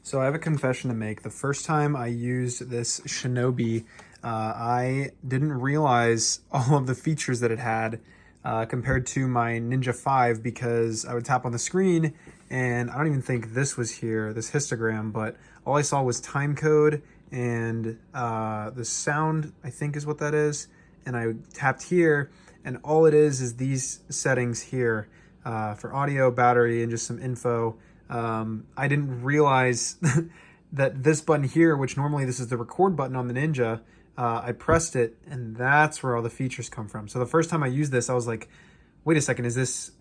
So I have a confession to make. The first time I used this Shinobi, I didn't realize all of the features that it had compared to my Ninja 5 because I would tap on the screen and I don't even think this was here, this histogram, but all I saw was time code and the sound, I think is what that is. And I tapped here and all it is these settings here for audio, battery, and just some info. I didn't realize that this button here, which normally this is the record button on the Ninja, I pressed it and that's where all the features come from. So the first time I used this, I was like, wait a second, is this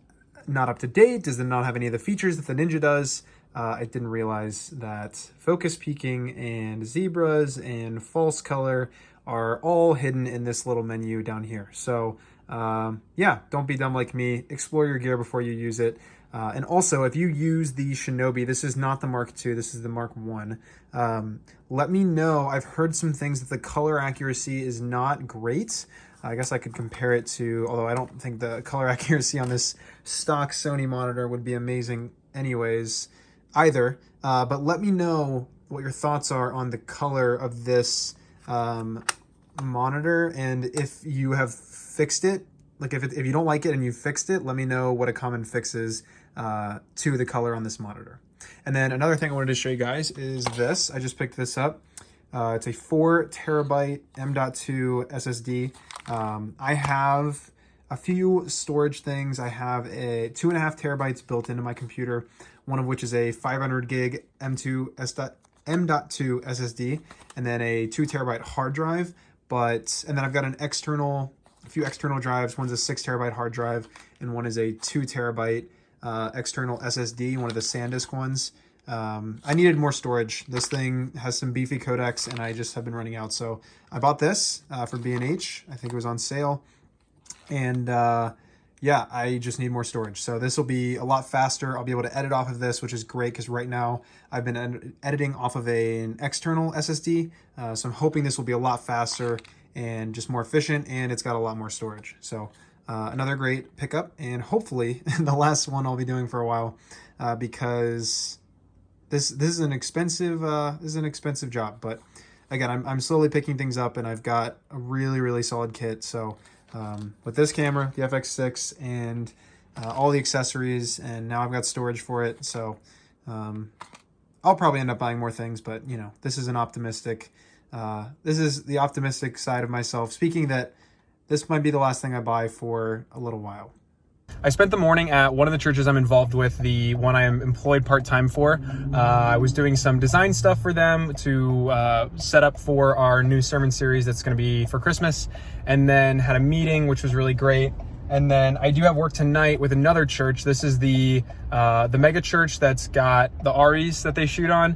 not up to date? Does it not have any of the features that the Ninja does? I didn't realize that focus peaking and zebras and false color are all hidden in this little menu down here. So yeah, don't be dumb like me. Explore your gear before you use it. And also, if you use the Shinobi, this is not the Mark II, this is the Mark I. Let me know. I've heard some things that the color accuracy is not great. I guess I could compare it to, although I don't think the color accuracy on this stock Sony monitor would be amazing anyways, either. But let me know what your thoughts are on the color of this monitor, and if you have fixed it. Like if you don't like it and you fixed it, let me know what a common fix is to the color on this monitor. And then another thing I wanted to show you guys is this. I just picked this up. It's a 4 terabyte M.2 SSD. I have a few storage things. I have a 2.5 terabytes built into my computer, one of which is a 500 gig M.2 SSD, and then a 2 terabyte hard drive. And then I've got a few external drives. One's a 6 terabyte hard drive, and one is a 2 terabyte external SSD, one of the SanDisk ones. I needed more storage. This thing has some beefy codecs, and I just have been running out. So I bought this for B&H. I think it was on sale. And yeah, I just need more storage. So this will be a lot faster. I'll be able to edit off of this, which is great because right now I've been editing off of an external SSD. So I'm hoping this will be a lot faster and just more efficient, and it's got a lot more storage. So another great pickup, and hopefully the last one I'll be doing for a while because this is an expensive job. But again, I'm slowly picking things up, and I've got a really solid kit. So with this camera, the FX6, and all the accessories, and now I've got storage for it. So I'll probably end up buying more things, but you know, this is an optimistic. This is the optimistic side of myself, speaking that this might be the last thing I buy for a little while. I spent the morning at one of the churches I'm involved with, the one I am employed part-time for. I was doing some design stuff for them to set up for our new sermon series that's going to be for Christmas, and then had a meeting, which was really great. And then I do have work tonight with another church. This is the mega church that's got the REs that they shoot on.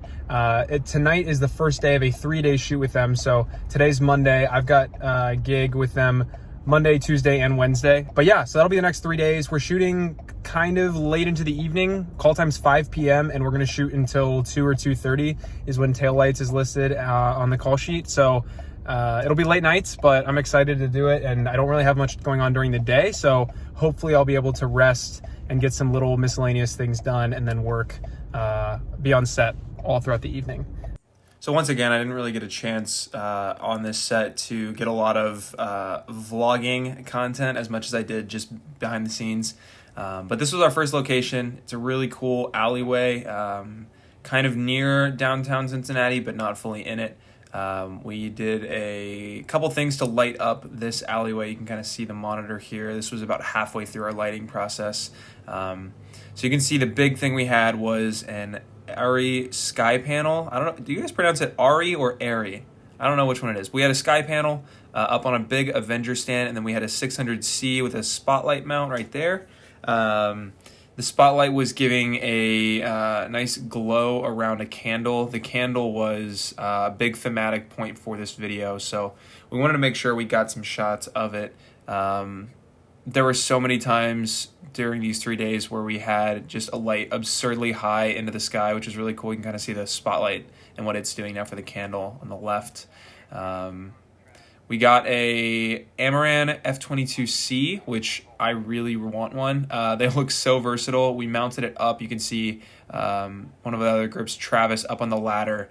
Tonight is the first day of a 3-day shoot with them. So today's Monday. I've got a gig with them Monday, Tuesday, and Wednesday. But yeah, so that'll be the next 3 days. We're shooting kind of late into the evening. Call time's 5 p.m. and we're gonna shoot until 2 or 2:30 is when taillights is listed on the call sheet. So it'll be late nights, but I'm excited to do it, and I don't really have much going on during the day, so hopefully I'll be able to rest and get some little miscellaneous things done, and then work, be on set all throughout the evening. So once again, I didn't really get a chance on this set to get a lot of vlogging content as much as I did just behind the scenes. But this was our first location. It's a really cool alleyway, kind of near downtown Cincinnati, but not fully in it. We did a couple things to light up this alleyway. You can kind of see the monitor here. This was about halfway through our lighting process. So you can see the big thing we had was an ARRI sky panel. I don't know, do you guys pronounce it ARRI or ARRI? I don't know which one it is. We had a sky panel up on a big Avenger stand, and then we had a 600C with a spotlight mount right there. The spotlight was giving a nice glow around a candle. The candle was a big thematic point for this video, so we wanted to make sure we got some shots of it. There were so many times during these 3 days where we had just a light absurdly high into the sky, which is really cool. You can kind of see the spotlight and what it's doing now for the candle on the left. We got a Amaran F22C, which I really want one. They look so versatile. We mounted it up. You can see one of the other grips, Travis, up on the ladder,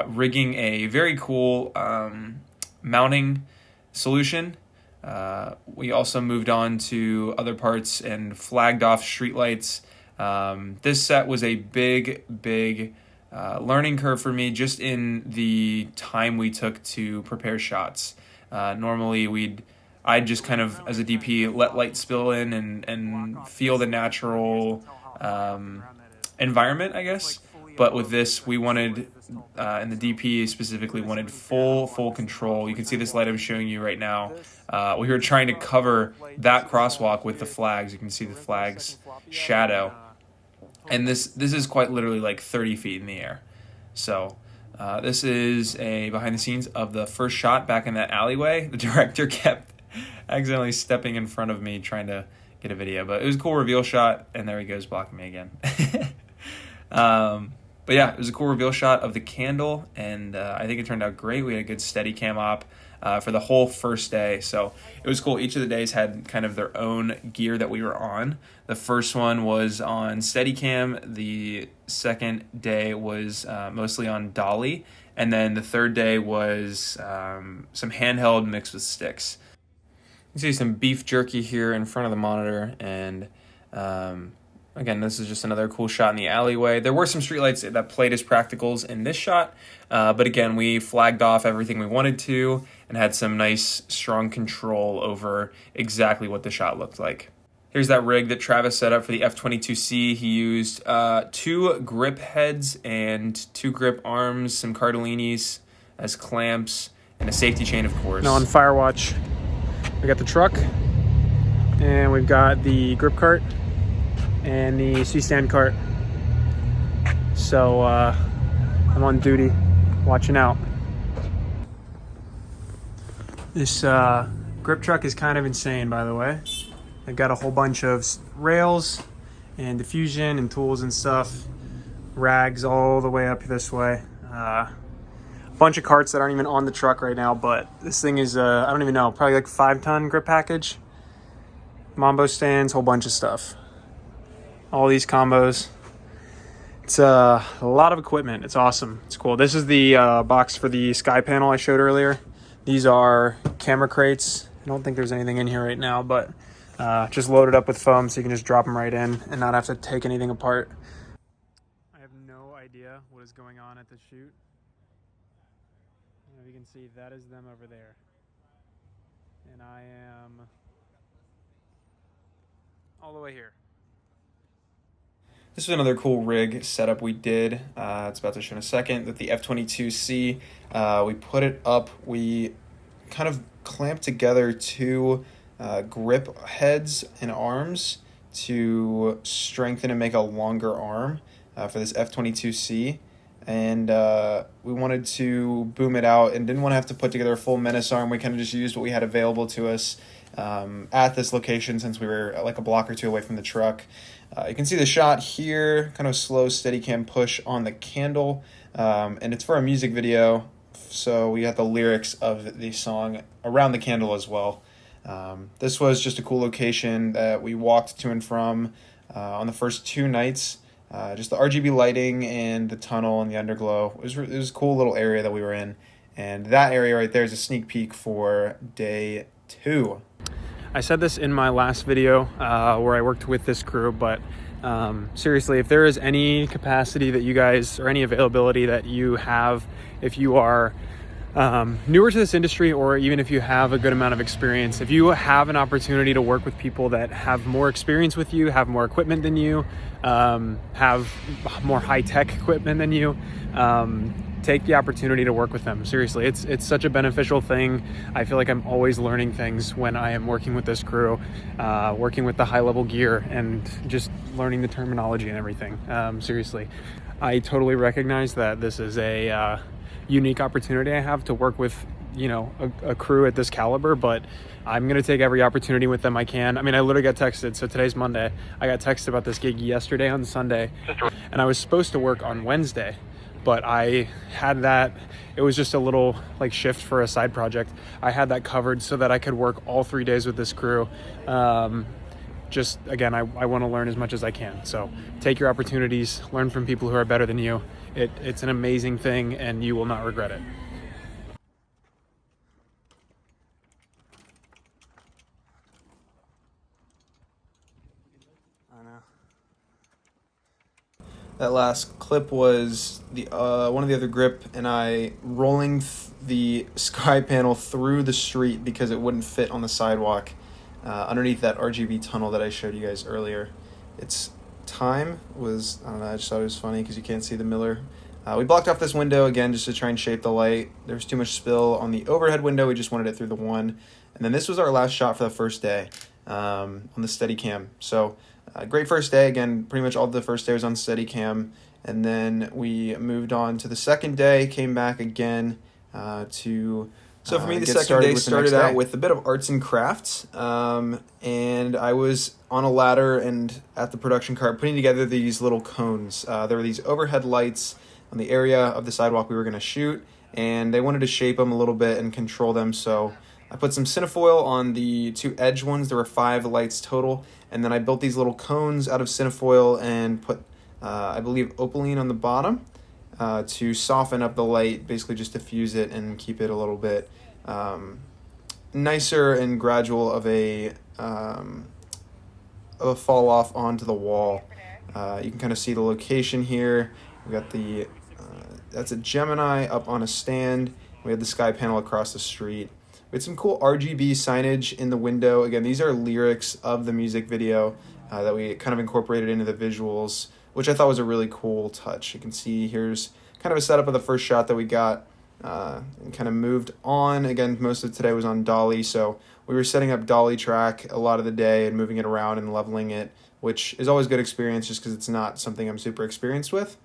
rigging a very cool mounting solution. We also moved on to other parts and flagged off streetlights. This set was a big learning curve for me, just in the time we took to prepare shots. Normally I'd just kind of, as a DP, let light spill in and feel the natural environment, I guess. But with this, we wanted, and the DP specifically wanted full control. You can see this light I'm showing you right now. We were trying to cover that crosswalk with the flags. You can see the flags shadow. And this is quite literally like 30 feet in the air. So this is a behind the scenes of the first shot back in that alleyway. The director kept accidentally stepping in front of me trying to get a video, but it was a cool reveal shot, and there he goes blocking me again. But yeah, it was a cool reveal shot of the candle, and I think it turned out great. We had a good steady cam op for the whole first day, so it was cool. Each of the days had kind of their own gear that we were on. The first one was on Steadicam. The second day was mostly on dolly, and then the third day was some handheld mixed with sticks. You can see some beef jerky here in front of the monitor, and again, this is just another cool shot in the alleyway. There were some streetlights that played as practicals in this shot, but again, we flagged off everything we wanted to and had some nice, strong control over exactly what the shot looked like. Here's that rig that Travis set up for the F22C. He used 2 grip heads and 2 grip arms, some Cardellinis as clamps, and a safety chain, of course. Now on Firewatch, we got the truck, and we've got the grip cart and the C-stand cart. So I'm on duty, watching out. This grip truck is kind of insane, by the way. I've got a whole bunch of rails and diffusion and tools and stuff, rags all the way up this way. A bunch of carts that aren't even on the truck right now, but this thing is, I don't even know, probably like 5-ton grip package. Mambo stands, whole bunch of stuff. All these combos. It's a lot of equipment. It's awesome. It's cool. This is the box for the sky panel I showed earlier. These are camera crates. I don't think there's anything in here right now, but just loaded up with foam so you can just drop them right in and not have to take anything apart. I have no idea what is going on at the shoot. As you can see, that is them over there. And I am all the way here. This is another cool rig setup we did. It's about to show in a second, that the F22C, we put it up. We kind of clamped together 2 grip heads and arms to strengthen and make a longer arm for this F22C. And we wanted to boom it out and didn't want to have to put together a full Menace arm. We kind of just used what we had available to us at this location, since we were like a block or 2 away from the truck. You can see the shot here, kind of slow steady cam push on the candle, and it's for a music video, so we got the lyrics of the song around the candle as well. This was just a cool location that we walked to and from on the first 2 nights. Just the RGB lighting and the tunnel and the underglow. It was a cool little area that we were in, and that area right there is a sneak peek for day 2. I said this in my last video where I worked with this crew, but seriously, if there is any capacity that you guys, or any availability that you have, if you are newer to this industry, or even if you have a good amount of experience, if you have an opportunity to work with people that have more experience with you, have more equipment than you, have more high-tech equipment than you, take the opportunity to work with them. Seriously, it's such a beneficial thing. I feel like I'm always learning things when I am working with this crew, working with the high-level gear and just learning the terminology and everything. Seriously, I totally recognize that this is a unique opportunity I have to work with, you know, a crew at this caliber, but I'm going to take every opportunity with them I can. I mean, I literally got texted, so today's Monday. I got texted about this gig yesterday on Sunday, and I was supposed to work on Wednesday. but I had that, it was just a little like shift for a side project. I had that covered so that I could work all 3 days with this crew. Just again, I want to learn as much as I can. So take your opportunities, learn from people who are better than you. It's an amazing thing and you will not regret it. That last clip was the one of the other grip and I rolling the sky panel through the street because it wouldn't fit on the sidewalk underneath that RGB tunnel that I showed you guys earlier. Its time was, I don't know, I just thought it was funny because you can't see the Miller. We blocked off this window again just to try and shape the light. There was too much spill on the overhead window. We just wanted it through the one. And then this was our last shot for the first day on the Steadicam. So great first day. Again, pretty much all the first day was on Steadicam. And then we moved on to the second day, came back again to... So for me, the second day started out with a bit of arts and crafts. And I was on a ladder and at the production cart putting together these little cones. There were these overhead lights on the area of the sidewalk we were going to shoot. And they wanted to shape them a little bit and control them. So I put some cinefoil on the two edge ones. There were 5 lights total. And then I built these little cones out of cinefoil and put, I believe, opaline on the bottom to soften up the light, basically just diffuse it and keep it a little bit nicer and gradual of a fall off onto the wall. You can kind of see the location here. We got the, that's a Gemini up on a stand. We had the sky panel across the street. We had some cool RGB signage in the window. Again, these are lyrics of the music video that we kind of incorporated into the visuals, which I thought was a really cool touch. You can see here's kind of a setup of the first shot that we got and kind of moved on. Again, most of today was on dolly, so we were setting up dolly track a lot of the day and moving it around and leveling it, which is always a good experience just because it's not something I'm super experienced with.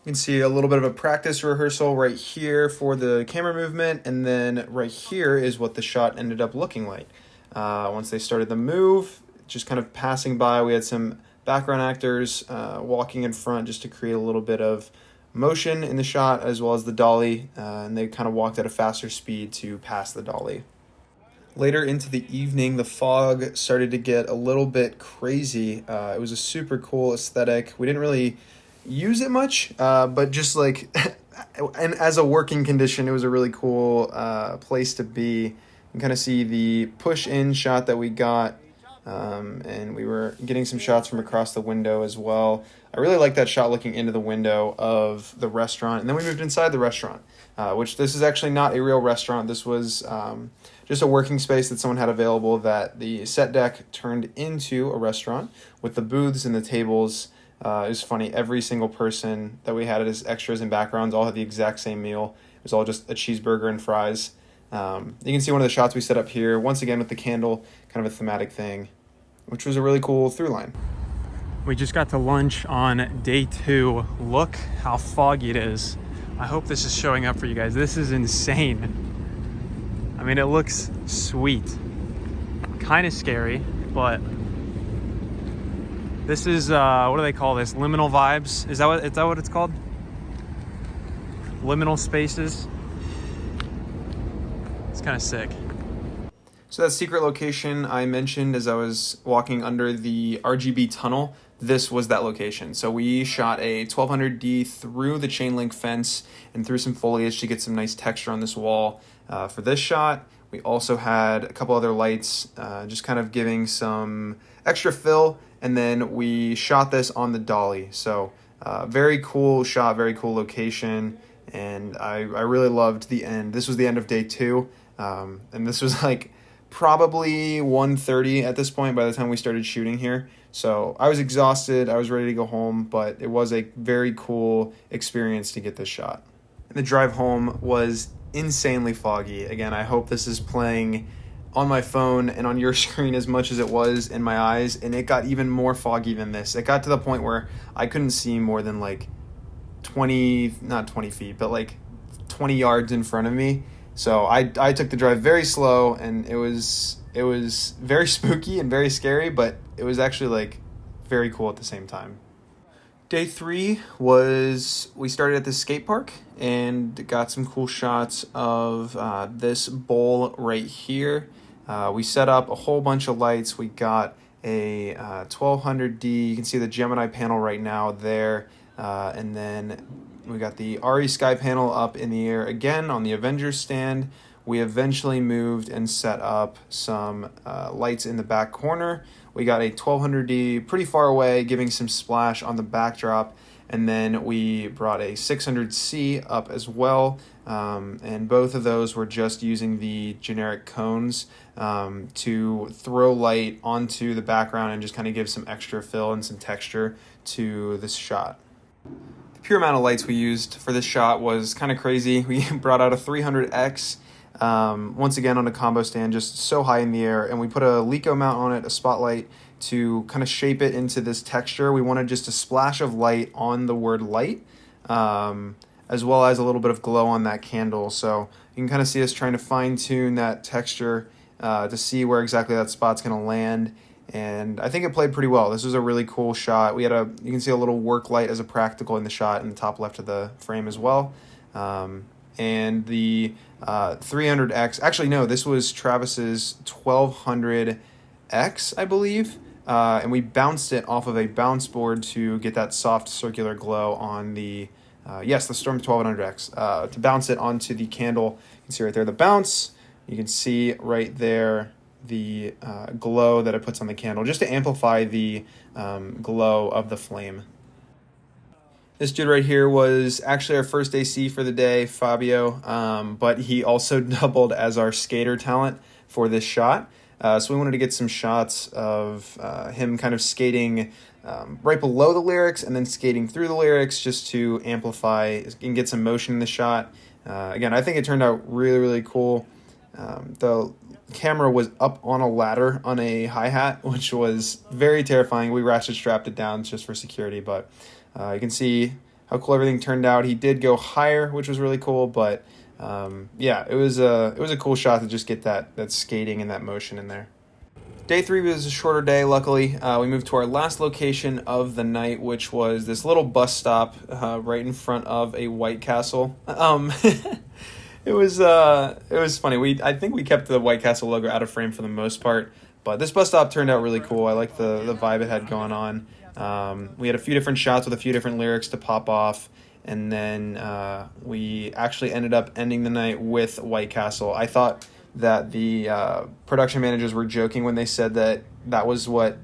You can see a little bit of a practice rehearsal right here for the camera movement, and then right here is what the shot ended up looking like. Once they started the move, just kind of passing by, we had some background actors walking in front just to create a little bit of motion in the shot, as well as the dolly, and they kind of walked at a faster speed to pass the dolly. Later into the evening, the fog started to get a little bit crazy. It was a super cool aesthetic. We didn't really use it much, but just like, and as a working condition, it was a really cool place to be. You can kind of see the push-in shot that we got, and we were getting some shots from across the window as well. I really like that shot looking into the window of the restaurant. And then we moved inside the restaurant, which this is actually not a real restaurant. This was just a working space that someone had available that the set deck turned into a restaurant with the booths and the tables. It was funny. Every single person that we had as extras and backgrounds all had the exact same meal. It was all just a cheeseburger and fries. You can see one of the shots we set up here, once again with the candle, kind of a thematic thing, which was a really cool through line. We just got to lunch on day 2. Look how foggy it is. I hope this is showing up for you guys. This is insane. I mean, it looks sweet. Kind of scary, but this is, what do they call this? Liminal vibes? Is that what it's called? Liminal spaces. It's kind of sick. So that secret location I mentioned as I was walking under the RGB tunnel, this was that location. So we shot a 1200D through the chain link fence and through some foliage to get some nice texture on this wall. For this shot, we also had a couple other lights, just kind of giving some extra fill, and then we shot this on the dolly. So very cool shot, very cool location, and I really loved the end. This was the end of day 2, and this was like probably 1:30 at this point by the time we started shooting here. So I was exhausted, I was ready to go home, but it was a very cool experience to get this shot. And the drive home was insanely foggy. Again, I hope this is playing on my phone and on your screen as much as it was in my eyes, and it got even more foggy than this. It got to the point where I couldn't see more than like not 20 feet, but like 20 yards in front of me. So I took the drive very slow, and it was very spooky and very scary, but it was actually like very cool at the same time. Day 3 was, we started at the skate park and got some cool shots of this bowl right here. We set up a whole bunch of lights. We got a 1200D. You can see the Gemini panel right now there. And then we got the RE Sky panel up in the air again on the Avengers stand. We eventually moved and set up some lights in the back corner. We got a 1200D pretty far away, giving some splash on the backdrop. And then we brought a 600C up as well. And both of those were just using the generic cones to throw light onto the background and just kind of give some extra fill and some texture to this shot. The pure amount of lights we used for this shot was kind of crazy. We brought out a 300X. Once again on a combo stand, just so high in the air, and we put a Lico mount on it, a spotlight, to kind of shape it into this texture. We wanted just a splash of light on the word light, as well as a little bit of glow on that candle. So you can kind of see us trying to fine tune that texture to see where exactly that spot's going to land. And I think it played pretty well. This was a really cool shot. We had you can see a little work light as a practical in the shot in the top left of the frame as well. And the 300X, actually no, this was Travis's 1200X, I believe. And we bounced it off of a bounce board to get that soft circular glow on the, the Storm 1200X, to bounce it onto the candle. You can see right there the bounce. You can see right there the glow that it puts on the candle, just to amplify the glow of the flame. This dude right here was actually our first AC for the day, Fabio, but he also doubled as our skater talent for this shot. So we wanted to get some shots of him kind of skating right below the lyrics and then skating through the lyrics, just to amplify and get some motion in the shot. Again, I think it turned out really, really cool. The camera was up on a ladder on a hi-hat, which was very terrifying. We ratchet strapped it down just for security, but you can see how cool everything turned out. He did go higher, which was really cool, but it was a cool shot to just get that skating and that motion in there. Day 3 was a shorter day, luckily. We moved to our last location of the night, which was this little bus stop right in front of a White Castle. It was funny. I think we kept the White Castle logo out of frame for the most part, but this bus stop turned out really cool. I like the vibe it had going on. We had a few different shots with a few different lyrics to pop off, and then we actually ended up ending the night with White Castle. I thought that the production managers were joking when they said that was what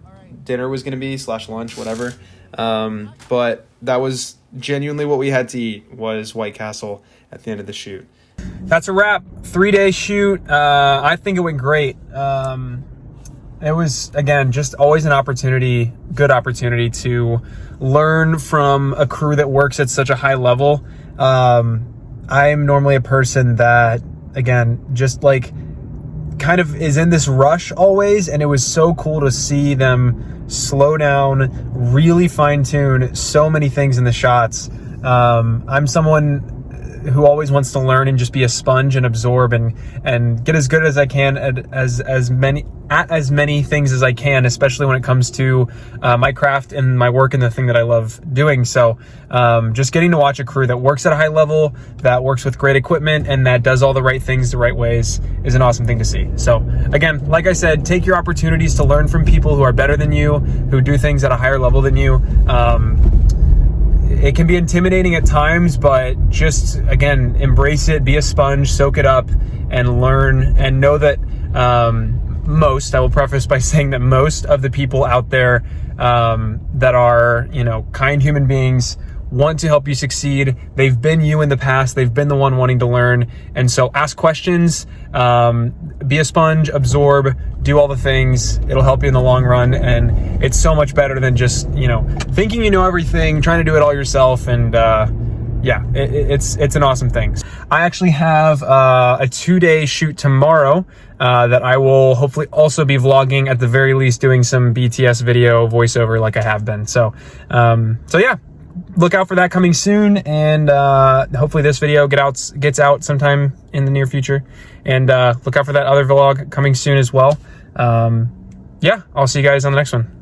dinner was going to be, / lunch, whatever. But that was genuinely what we had to eat, was White Castle at the end of the shoot. That's a wrap. 3-day shoot. I think it went great. It was, again, just always good opportunity to learn from a crew that works at such a high level. I'm normally a person that, again, just like kind of is in this rush always, and it was so cool to see them slow down, really fine tune so many things in the shots. I'm someone who always wants to learn and just be a sponge and absorb and get as good as I can at as many things as I can, especially when it comes to my craft and my work and the thing that I love doing. So just getting to watch a crew that works at a high level, that works with great equipment, and that does all the right things the right ways is an awesome thing to see. So again, like I said, take your opportunities to learn from people who are better than you, who do things at a higher level than you. It can be intimidating at times, but just, again, embrace it, be a sponge, soak it up, and learn, and know that I will preface by saying that most of the people out there that are, kind human beings want to help you succeed. They've been you in the past. They've been the one wanting to learn. And so ask questions, be a sponge, absorb, do all the things. It'll help you in the long run. And it's so much better than just, thinking you know everything, trying to do it all yourself. And it's an awesome thing. I actually have a 2-day shoot tomorrow that I will hopefully also be vlogging, at the very least doing some BTS video voiceover like I have been. So yeah. Look out for that coming soon, and hopefully this video gets out sometime in the near future. And look out for that other vlog coming soon as well. I'll see you guys on the next one.